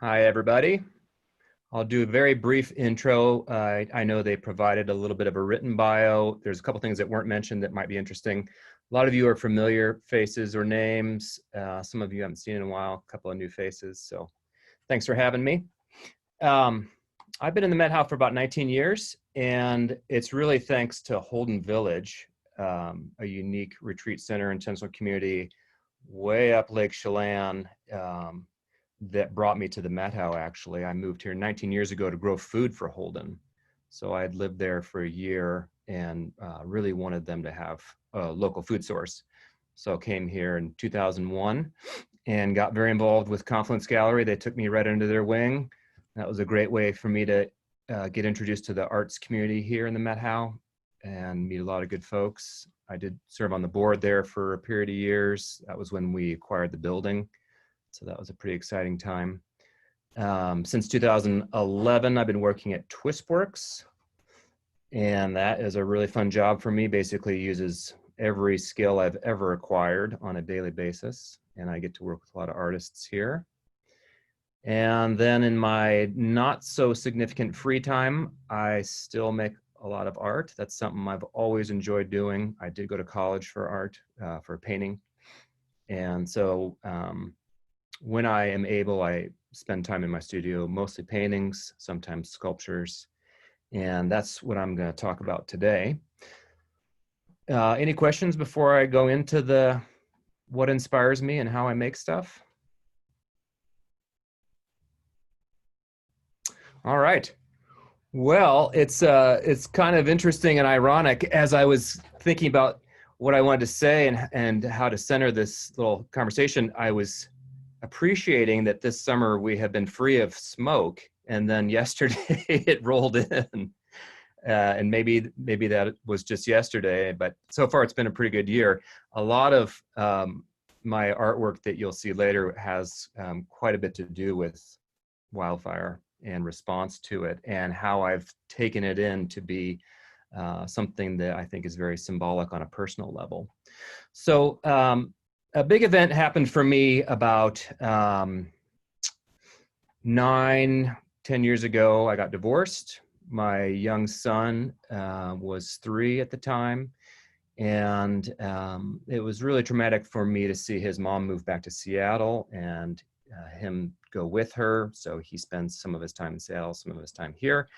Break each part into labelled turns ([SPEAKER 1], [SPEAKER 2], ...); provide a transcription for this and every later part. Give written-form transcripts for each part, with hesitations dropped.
[SPEAKER 1] Hi, everybody. I'll do a very brief intro. I know they provided a little bit of a written bio. There's a couple things that weren't mentioned that might be interesting. A lot of you are familiar faces or names. Some of you haven't seen in a while, a couple of new faces. So thanks for having me. I've been in the Methow for about 19 years, and it's really thanks to Holden Village, a unique retreat center intentional community way up Lake Chelan, that brought me to the Methow. Actually, I moved here 19 years ago to grow food for Holden. So I had lived there for a year and really wanted them to have a local food source. So came here in 2001 and got very involved with Confluence Gallery. They took me right under their wing. That was a great way for me to get introduced to the arts community here in the Methow and meet a lot of good folks. I did serve on the board there for a period of years. That was when we acquired the building. So that was a pretty exciting time. Since 2011, I've been working at Twistworks, and that is a really fun job for me. Basically uses every skill I've ever acquired on a daily basis, and I get to work with a lot of artists here. And then in my not so significant free time, I still make a lot of art. That's something I've always enjoyed doing. I did go to college for art, for painting. And so when I am able, I spend time in my studio, mostly paintings, sometimes sculptures, and that's what I'm going to talk about today. Any questions before I go into what inspires me and how I make stuff? All right. Well, it's kind of interesting and ironic. As I was thinking about what I wanted to say and how to center this little conversation, I was appreciating that this summer we have been free of smoke, and then yesterday it rolled in, and maybe that was just yesterday, but so far it's been a pretty good year. A lot of my artwork that you'll see later has quite a bit to do with wildfire and response to it, and how I've taken it in to be something that I think is very symbolic on a personal level. So a big event happened for me about 9-10 years ago. I got divorced. My young son was 3 at the time, and it was really traumatic for me to see his mom move back to Seattle and him go with her. So he spends some of his time in Seattle, some of his time here.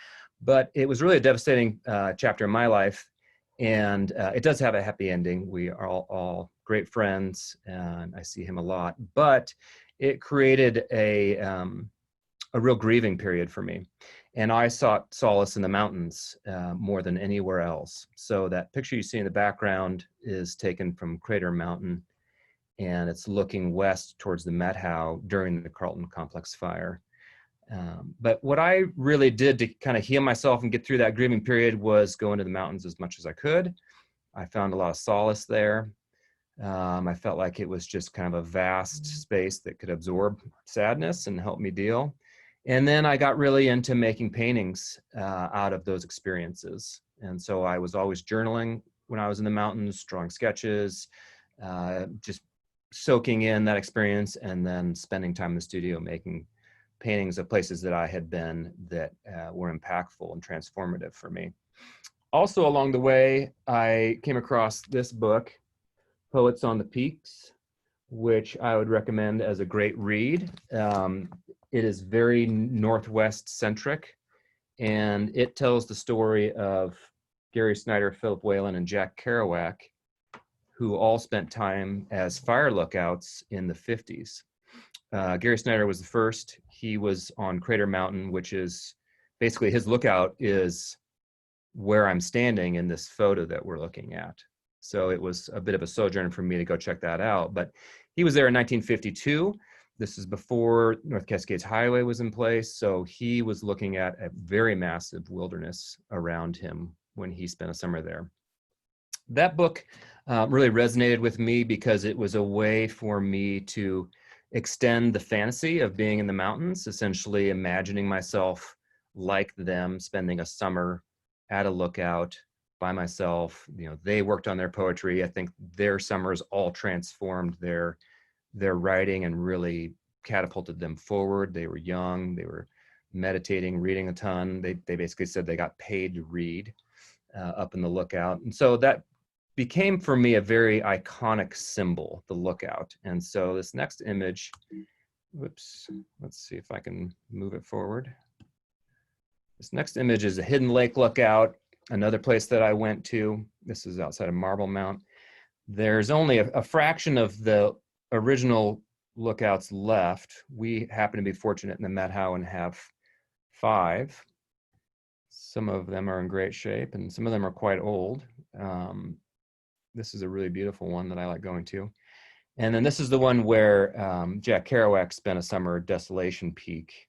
[SPEAKER 1] But it was really a devastating chapter in my life. And it does have a happy ending. We are all great friends, and I see him a lot. But it created a real grieving period for me. And I sought solace in the mountains more than anywhere else. So that picture you see in the background is taken from Crater Mountain, and it's looking west towards the Methow during the Carlton Complex fire. But what I really did to kind of heal myself and get through that grieving period was go into the mountains as much as I could. I found a lot of solace there. I felt like it was just kind of a vast space that could absorb sadness and help me deal. And then I got really into making paintings out of those experiences. And so I was always journaling when I was in the mountains, drawing sketches, just soaking in that experience, and then spending time in the studio making paintings of places that I had been that were impactful and transformative for me. Also along the way, I came across this book, Poets on the Peaks, which I would recommend as a great read. It is very Northwest centric, and it tells the story of Gary Snyder, Philip Whalen, and Jack Kerouac, who all spent time as fire lookouts in the 50s. Gary Snyder was the first. He was on Crater Mountain, which is basically his lookout is where I'm standing in this photo that we're looking at. So it was a bit of a sojourn for me to go check that out. But he was there in 1952. This is before North Cascades Highway was in place. So he was looking at a very massive wilderness around him when he spent a summer there. That book really resonated with me because it was a way for me to extend the fantasy of being in the mountains, essentially imagining myself like them, spending a summer at a lookout by myself. You know, they worked on their poetry. I think their summers all transformed their writing and really catapulted them forward. They were young, they were meditating, reading a ton. They basically said they got paid to read up in the lookout. And so that became for me a very iconic symbol, the lookout. And so this next image, whoops, let's see if I can move it forward. This next image is a Hidden Lake lookout, another place that I went to. This is outside of Marble Mount. There's only a fraction of the original lookouts left. We happen to be fortunate in the Methow and have 5. Some of them are in great shape and some of them are quite old. This is a really beautiful one that I like going to. And then this is the one where Jack Kerouac spent a summer at Desolation Peak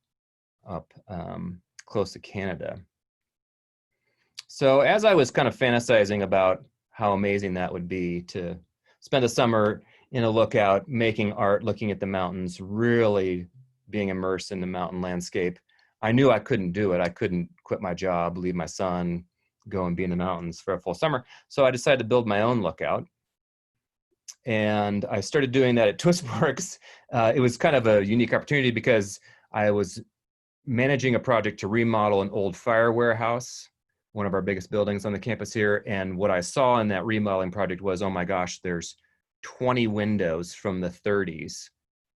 [SPEAKER 1] up close to Canada. So as I was kind of fantasizing about how amazing that would be to spend a summer in a lookout, making art, looking at the mountains, really being immersed in the mountain landscape, I knew I couldn't do it. I couldn't quit my job, leave my son, go and be in the mountains for a full summer. So I decided to build my own lookout. And I started doing that at Twistworks. It was kind of a unique opportunity because I was managing a project to remodel an old fire warehouse, one of our biggest buildings on the campus here. And what I saw in that remodeling project was, oh my gosh, there's 20 windows from the 30s.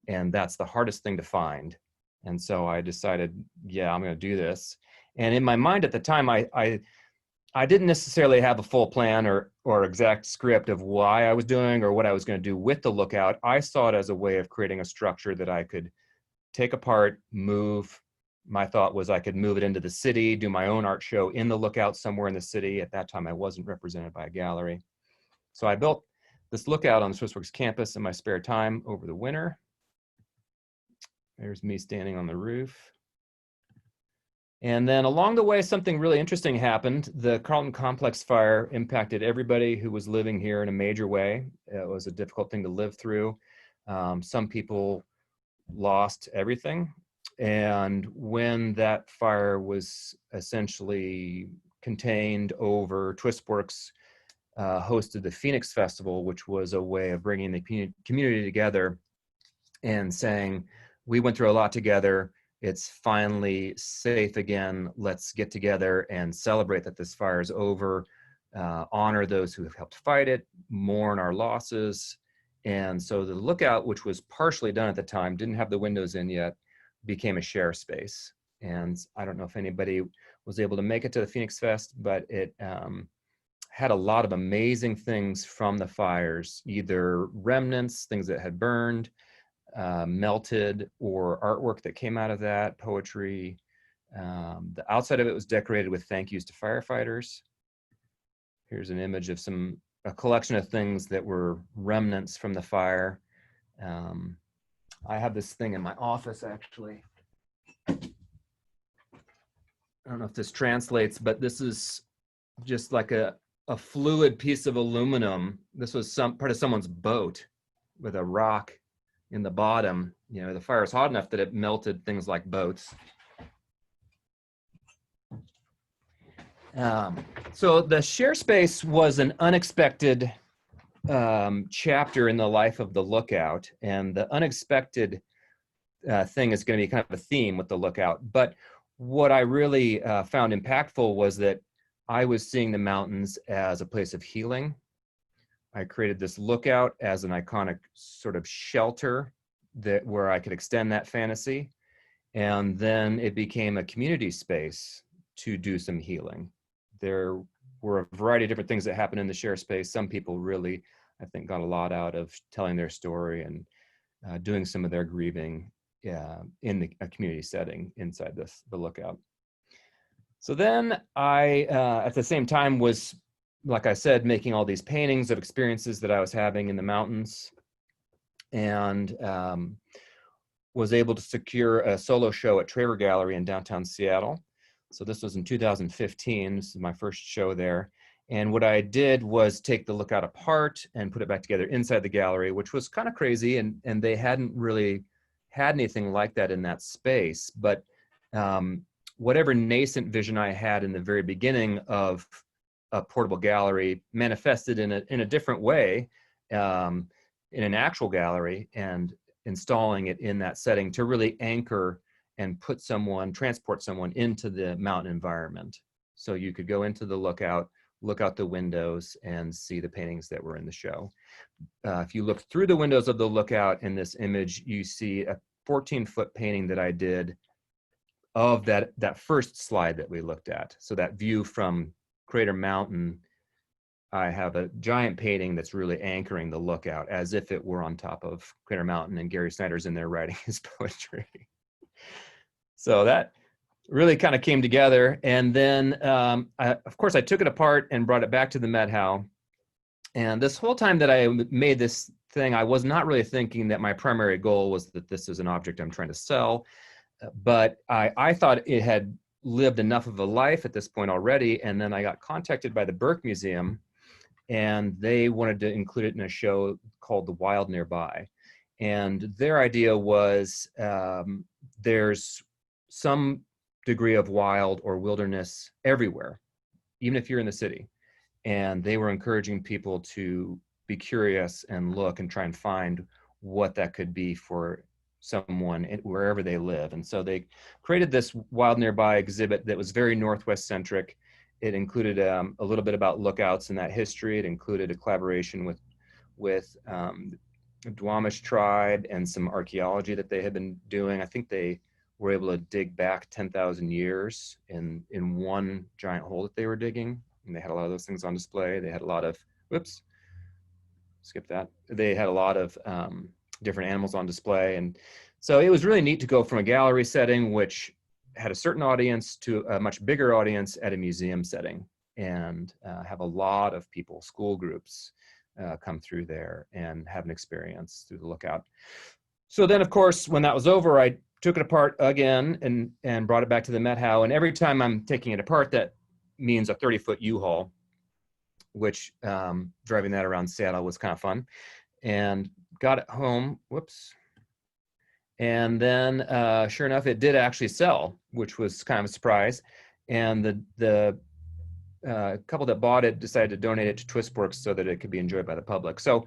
[SPEAKER 1] And that's the hardest thing to find. And so I decided, yeah, I'm going to do this. And in my mind at the time, I didn't necessarily have a full plan or exact script of why I was doing or what I was going to do with the lookout. I saw it as a way of creating a structure that I could take apart, move. My thought was I could move it into the city, do my own art show in the lookout somewhere in the city. At that time, I wasn't represented by a gallery. So I built this lookout on the Twistworks campus in my spare time over the winter. There's me standing on the roof. And then along the way, something really interesting happened. The Carlton Complex fire impacted everybody who was living here in a major way. It was a difficult thing to live through. Some people lost everything. And when that fire was essentially contained over, Twistworks hosted the Phoenix Festival, which was a way of bringing the community together and saying, we went through a lot together. It's finally safe again. Let's get together and celebrate that this fire is over, honor those who have helped fight it, mourn our losses. And so the lookout, which was partially done at the time, didn't have the windows in yet, became a share space. And I don't know if anybody was able to make it to the Phoenix Fest, but it had a lot of amazing things from the fires, either remnants, things that had burned, melted, or artwork that came out of that, poetry. The outside of it was decorated with thank yous to firefighters. Here's an image of a collection of things that were remnants from the fire. I have this thing in my office, actually. I don't know if this translates, but this is just like a fluid piece of aluminum. This was part of someone's boat with a rock in the bottom. You know, the fire is hot enough that it melted things like boats. So the share space was an unexpected chapter in the life of the lookout, and the unexpected thing is going to be kind of a theme with the lookout. But what I really found impactful was that I was seeing the mountains as a place of healing. I created this lookout as an iconic sort of shelter where I could extend that fantasy. And then it became a community space to do some healing. There were a variety of different things that happened in the share space. Some people really, I think, got a lot out of telling their story and doing some of their grieving in a community setting inside the lookout. So then I, at the same time, was, like I said, making all these paintings of experiences that I was having in the mountains, and was able to secure a solo show at Traver Gallery in downtown Seattle. So this was in 2015. This is my first show there. And what I did was take the lookout apart and put it back together inside the gallery, which was kind of crazy. And they hadn't really had anything like that in that space. But whatever nascent vision I had in the very beginning of a portable gallery manifested in a different way, in an actual gallery. And installing it in that setting to really anchor and transport someone into the mountain environment. So you could go into the lookout, look out the windows, and see the paintings that were in the show. If you look through the windows of the lookout in this image, you see a 14-foot painting that I did of that first slide that we looked at. So that view from Crater Mountain, I have a giant painting that's really anchoring the lookout as if it were on top of Crater Mountain, and Gary Snyder's in there writing his poetry. So that really kind of came together. And then, of course, I took it apart and brought it back to the Methow. And this whole time that I made this thing, I was not really thinking that my primary goal was that this is an object I'm trying to sell. But I thought it had lived enough of a life at this point already. And then I got contacted by the Burke Museum, and they wanted to include it in a show called The Wild Nearby. And their idea was there's some degree of wild or wilderness everywhere, even if you're in the city. And they were encouraging people to be curious and look and try and find what that could be for someone wherever they live. And so they created this Wild Nearby exhibit that was very Northwest centric. It included a little bit about lookouts and that history. It included a collaboration with the Duwamish tribe and some archaeology that they had been doing. I think they were able to dig back 10,000 years in one giant hole that they were digging. And they had a lot of those things on display. They had a lot of, whoops, skip that. They had a lot of different animals on display. And so it was really neat to go from a gallery setting, which had a certain audience, to a much bigger audience at a museum setting, and have a lot of people, school groups, come through there and have an experience through the lookout. So then, of course, when that was over, I took it apart again and brought it back to the Methow. And every time I'm taking it apart, that means a 30-foot U-Haul, which driving that around Seattle was kind of fun. And got it home, whoops. And then sure enough, it did actually sell, which was kind of a surprise. And the couple that bought it decided to donate it to Twistworks so that it could be enjoyed by the public. So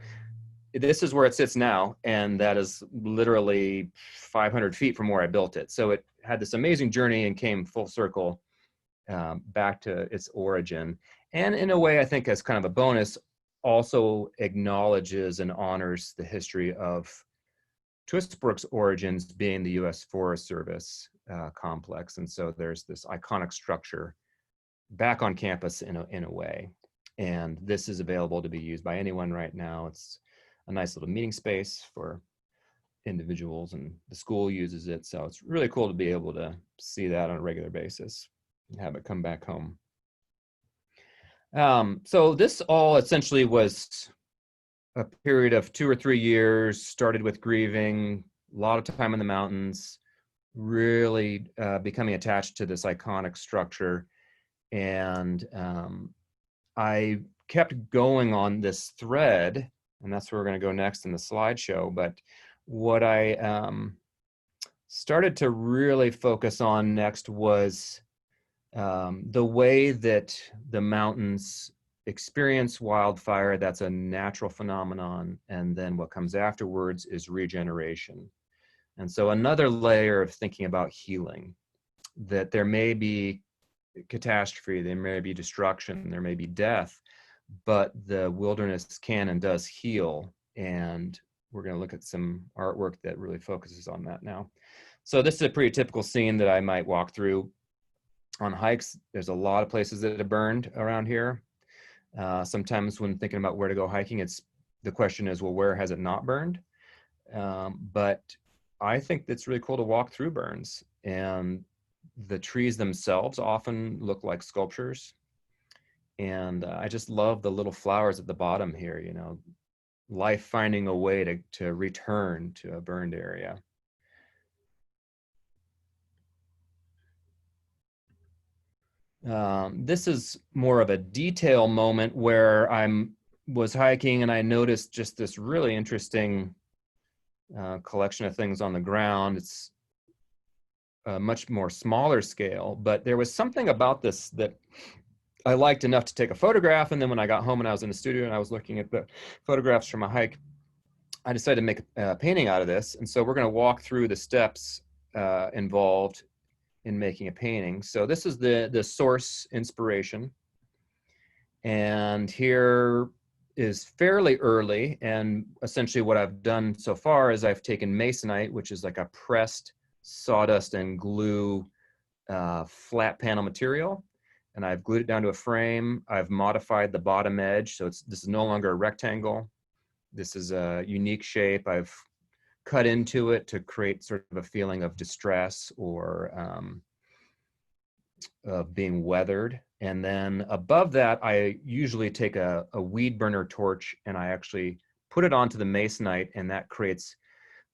[SPEAKER 1] this is where it sits now, and that is literally 500 feet from where I built it. So it had this amazing journey and came full circle back to its origin. And in a way, I think as kind of a bonus, also acknowledges and honors the history of Twistworks' origins being the U.S. Forest Service complex. And so there's this iconic structure back on campus in a way. And this is available to be used by anyone right now. It's a nice little meeting space for individuals, and the school uses it. So it's really cool to be able to see that on a regular basis and have it come back home. So this all essentially was a period of 2 or 3 years, started with grieving, a lot of time in the mountains, really becoming attached to this iconic structure. And I kept going on this thread, and that's where we're going to go next in the slideshow. But what I started to really focus on next was the way that the mountains experience wildfire. That's a natural phenomenon. And then what comes afterwards is regeneration. And so another layer of thinking about healing, that there may be catastrophe, there may be destruction, there may be death, but the wilderness can and does heal. And we're going to look at some artwork that really focuses on that now. So this is a pretty typical scene that I might walk through on hikes. There's a lot of places that have burned around here. Sometimes when thinking about where to go hiking, the question is, well, where has it not burned? But I think it's really cool to walk through burns, and the trees themselves often look like sculptures. And I just love the little flowers at the bottom here, you know, life finding a way to return to a burned area. This is more of a detail moment where was hiking and I noticed just this really interesting collection of things on the ground. It's a much more smaller scale, but there was something about this that I liked enough to take a photograph. And then when I got home and I was in the studio and I was looking at the photographs from a hike, I decided to make a painting out of this. And so we're going to walk through the steps involved in making a painting. So this is the source inspiration. And here is fairly early. And essentially what I've done so far is I've taken masonite, which is like a pressed sawdust and glue flat panel material. And I've glued it down to a frame. I've modified the bottom edge. So this is no longer a rectangle. This is a unique shape. I've cut into it to create sort of a feeling of distress or of being weathered. And then above that, I usually take a weed burner torch and I actually put it onto the masonite, and that creates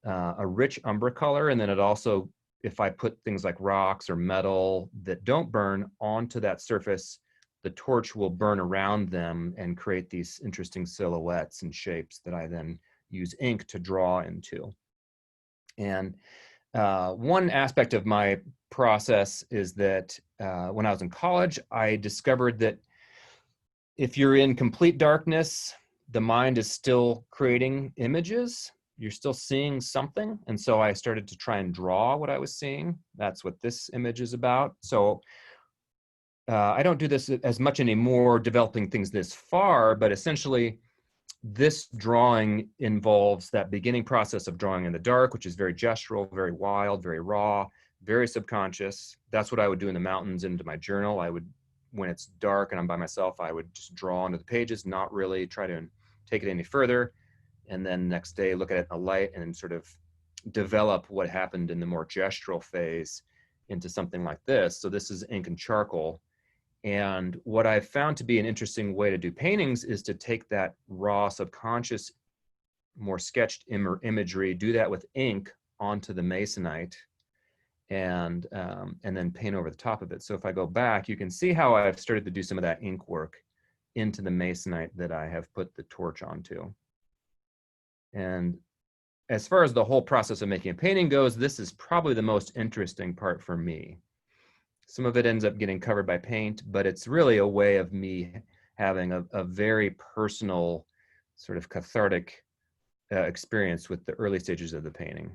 [SPEAKER 1] a rich umber color. And then it also, if I put things like rocks or metal that don't burn onto that surface, the torch will burn around them and create these interesting silhouettes and shapes that I then use ink to draw into. And one aspect of my process is that when I was in college, I discovered that if you're in complete darkness, the mind is still creating images. You're still seeing something. And so I started to try and draw what I was seeing. That's what this image is about. So I don't do this as much anymore, developing things this far, but essentially this drawing involves that beginning process of drawing in the dark, which is very gestural, very wild, very raw, very subconscious. That's what I would do in the mountains into my journal. I would, when it's dark and I'm by myself, I would just draw onto the pages, not really try to take it any further. And then next day, look at it in the light and sort of develop what happened in the more gestural phase into something like this. So this is ink and charcoal. And what I've found to be an interesting way to do paintings is to take that raw subconscious, more sketched imagery, do that with ink onto the masonite, and then paint over the top of it. So if I go back, you can see how I've started to do some of that ink work into the masonite that I have put the torch onto. And as far as the whole process of making a painting goes, this is probably the most interesting part for me. Some of it ends up getting covered by paint, but it's really a way of me having a very personal, sort of cathartic experience with the early stages of the painting.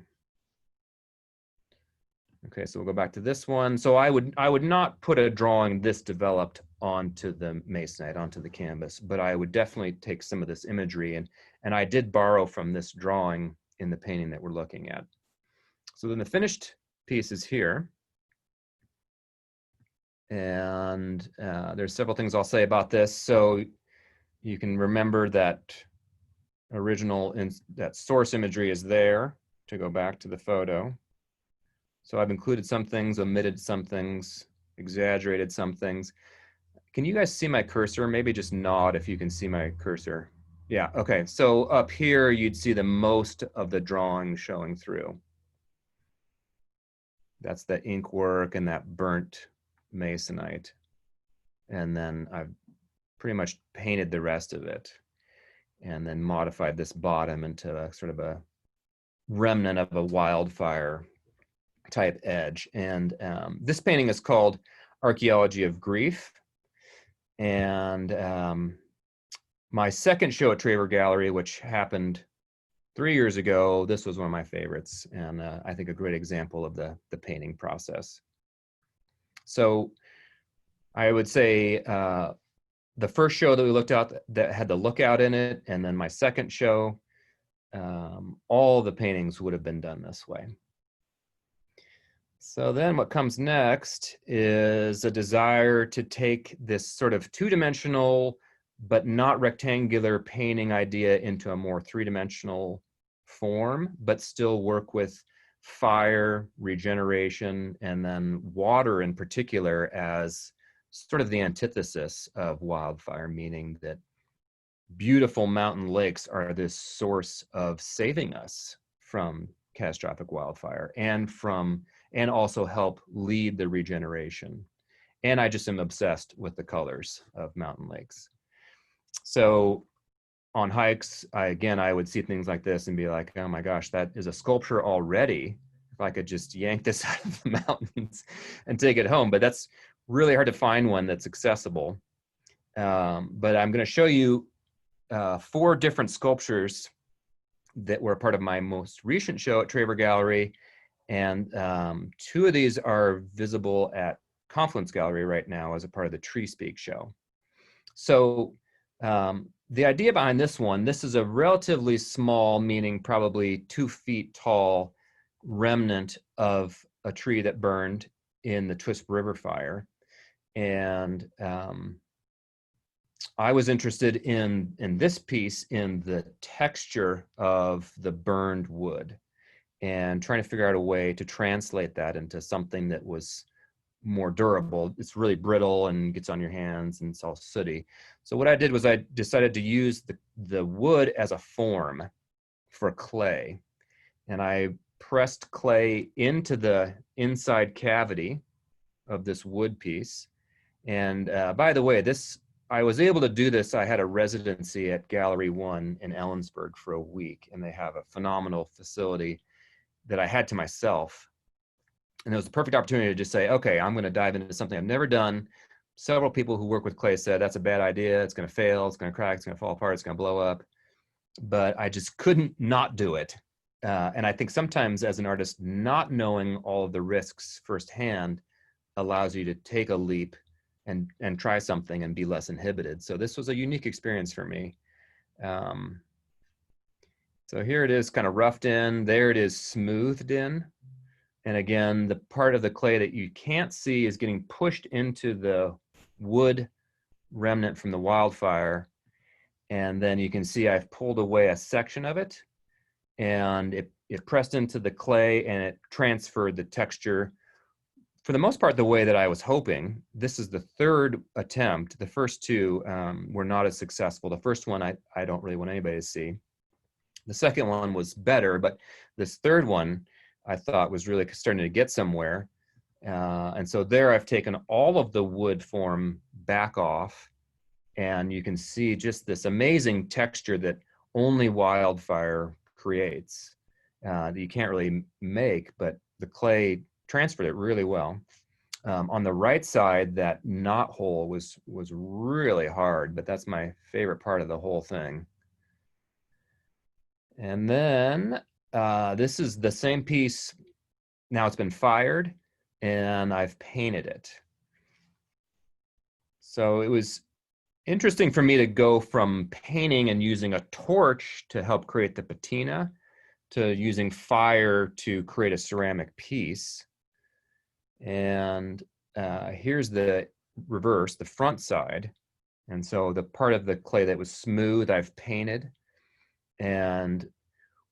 [SPEAKER 1] Okay, so we'll go back to this one. So I would not put a drawing this developed onto the masonite, onto the canvas, but I would definitely take some of this imagery, and I did borrow from this drawing in the painting that we're looking at. So then the finished piece is here. And there's several things I'll say about this. So you can remember that that source imagery is there to go back to the photo. So I've included some things, omitted some things, exaggerated some things. Can you guys see my cursor? Maybe just nod if you can see my cursor. Yeah, okay. So up here, you'd see the most of the drawing showing through. That's the ink work and that burnt masonite. And then I've pretty much painted the rest of it and then modified this bottom into a sort of a remnant of a wildfire type edge. And this painting is called Archaeology of Grief. And my second show at Traver Gallery, which happened 3 years ago, this was one of my favorites, and I think a great example of the painting process. So I would say the first show that we looked at that had the lookout in it, and then my second show, all the paintings would have been done this way. So then what comes next is a desire to take this sort of two-dimensional but not rectangular painting idea into a more three-dimensional form, but still work with fire, regeneration, and then water in particular as sort of the antithesis of wildfire, meaning that beautiful mountain lakes are this source of saving us from catastrophic wildfire and also help lead the regeneration. And I just am obsessed with the colors of mountain lakes. So on hikes, I would see things like this and be like, oh my gosh, that is a sculpture already. If I could just yank this out of the mountains and take it home. But that's really hard to find one that's accessible. But I'm going to show you 4 different sculptures that were part of my most recent show at Traver Gallery. And 2 of these are visible at Confluence Gallery right now as a part of the Tree Speak show. So the idea behind this one, this is a relatively small, meaning probably 2 feet tall remnant of a tree that burned in the Twisp River fire. And I was interested in this piece in the texture of the burned wood and trying to figure out a way to translate that into something that was more durable. It's really brittle and gets on your hands and it's all sooty. So what I did was I decided to use the wood as a form for clay. And I pressed clay into the inside cavity of this wood piece. And by the way, I was able to do this. I had a residency at Gallery 1 in Ellensburg for a week, and they have a phenomenal facility that I had to myself. And it was the perfect opportunity to just say, okay, I'm going to dive into something I've never done. Several people who work with clay said, that's a bad idea. It's going to fail. It's going to crack. It's going to fall apart. It's going to blow up. But I just couldn't not do it. And I think sometimes as an artist, not knowing all of the risks firsthand allows you to take a leap and try something and be less inhibited. So this was a unique experience for me. So here it is kind of roughed in. There it is smoothed in. And again, the part of the clay that you can't see is getting pushed into the wood remnant from the wildfire. And then you can see I've pulled away a section of it, and it pressed into the clay and it transferred the texture, for the most part, the way that I was hoping. This is the 3rd attempt. The first 2 were not as successful. The first one I don't really want anybody to see. The second one was better, but this 3rd one I thought was really starting to get somewhere. And so there I've taken all of the wood form back off, and you can see just this amazing texture that only wildfire creates, that you can't really make, but the clay transferred it really well. On the right side, that knot hole was really hard, but that's my favorite part of the whole thing. And then this is the same piece. Now it's been fired and I've painted it. So it was interesting for me to go from painting and using a torch to help create the patina to using fire to create a ceramic piece. And here's the reverse, the front side. And so the part of the clay that was smooth, I've painted. And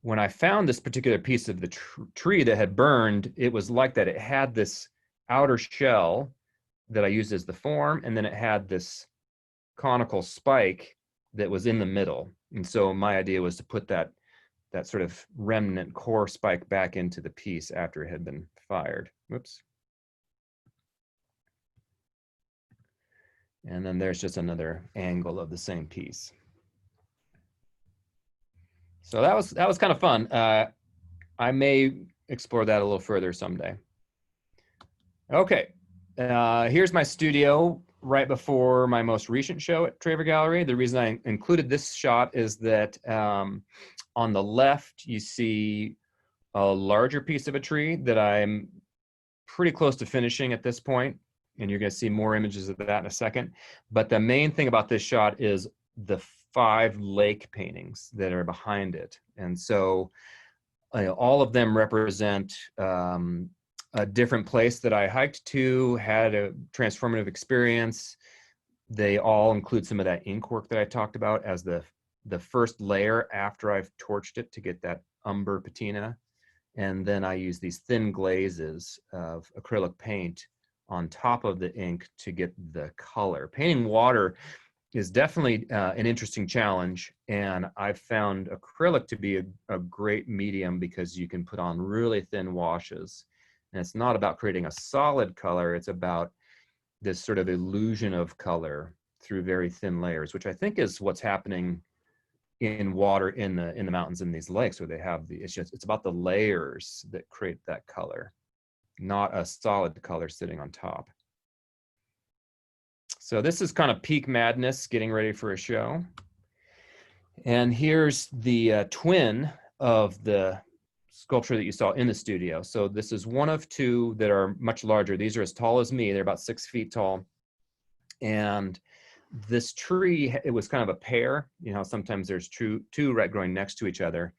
[SPEAKER 1] when I found this particular piece of the tree that had burned, it was like that. It had this outer shell that I used as the form, and then it had this conical spike that was in the middle. And so my idea was to put that sort of remnant core spike back into the piece after it had been fired. Whoops. And then there's just another angle of the same piece. So that was kind of fun. I may explore that a little further someday. Okay, here's my studio right before my most recent show at Traver Gallery. The reason I included this shot is that on the left, you see a larger piece of a tree that I'm pretty close to finishing at this point, and you're going to see more images of that in a second. But the main thing about this shot is the 5 lake paintings that are behind it. And so all of them represent a different place that I hiked to, had a transformative experience. They all include some of that ink work that I talked about as the first layer after I've torched it to get that umber patina. And then I use these thin glazes of acrylic paint on top of the ink to get the color. Painting water is definitely an interesting challenge, and I've found acrylic to be a great medium because you can put on really thin washes. And it's not about creating a solid color, it's about this sort of illusion of color through very thin layers, which I think is what's happening in water in the mountains and these lakes, where they have it's about the layers that create that color, not a solid color sitting on top. So this is kind of peak madness, getting ready for a show. And here's the twin of the sculpture that you saw in the studio. So this is one of two that are much larger. These are as tall as me. They're about 6 feet tall. And this tree, it was kind of a pair. You know, sometimes there's two right growing next to each other.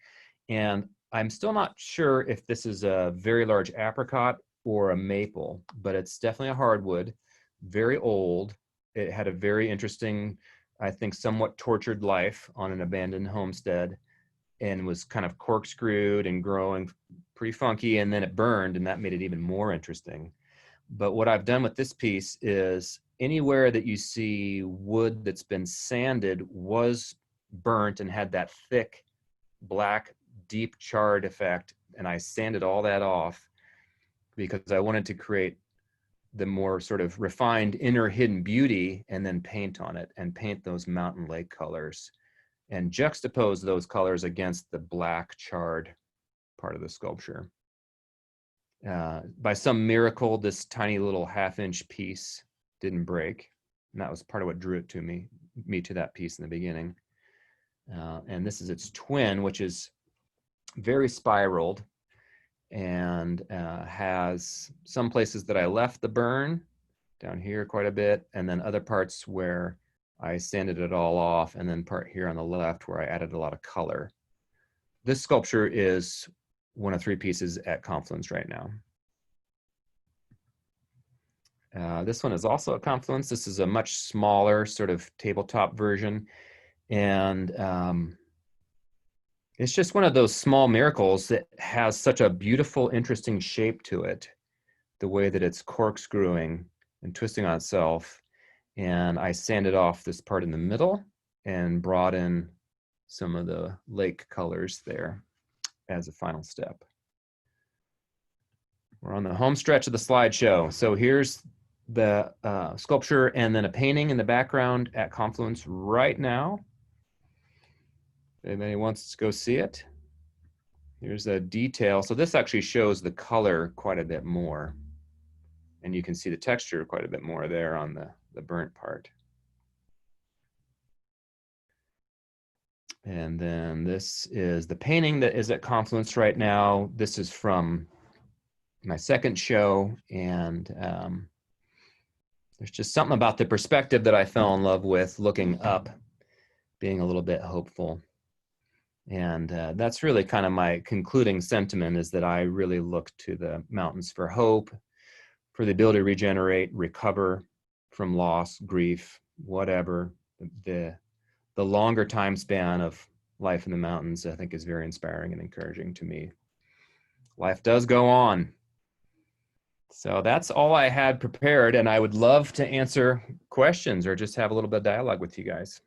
[SPEAKER 1] And I'm still not sure if this is a very large apricot or a maple, but it's definitely a hardwood, very old. It had a very interesting, I think, somewhat tortured life on an abandoned homestead, and was kind of corkscrewed and growing pretty funky, and then it burned, and that made it even more interesting. But what I've done with this piece is anywhere that you see wood that's been sanded was burnt and had that thick, black, deep charred effect, and I sanded all that off because I wanted to create the more sort of refined inner hidden beauty, and then paint on it and paint those mountain lake colors and juxtapose those colors against the black charred part of the sculpture. By some miracle, this tiny little half-inch piece didn't break, and that was part of what drew it to me to that piece in the beginning. And this is its twin, which is very spiraled, and has some places that I left the burn down here quite a bit, and then other parts where I sanded it all off, and then part here on the left where I added a lot of color. This sculpture is one of 3 pieces at Confluence right now. This one is also at Confluence. This is a much smaller sort of tabletop version, and it's just one of those small miracles that has such a beautiful, interesting shape to it, the way that it's corkscrewing and twisting on itself. And I sanded off this part in the middle and brought in some of the lake colors there as a final step. We're on the home stretch of the slideshow. So here's the sculpture and then a painting in the background at Confluence right now. If anybody wants to go see it, here's a detail. So this actually shows the color quite a bit more, and you can see the texture quite a bit more there on the burnt part. And then this is the painting that is at Confluence right now. This is from my second show, and there's just something about the perspective that I fell in love with, looking up, being a little bit hopeful. And that's really kind of my concluding sentiment, is that I really look to the mountains for hope, for the ability to regenerate, recover from loss, grief, whatever. The longer time span of life in the mountains, I think, is very inspiring and encouraging to me. Life does go on. So that's all I had prepared, and I would love to answer questions or just have a little bit of dialogue with you guys.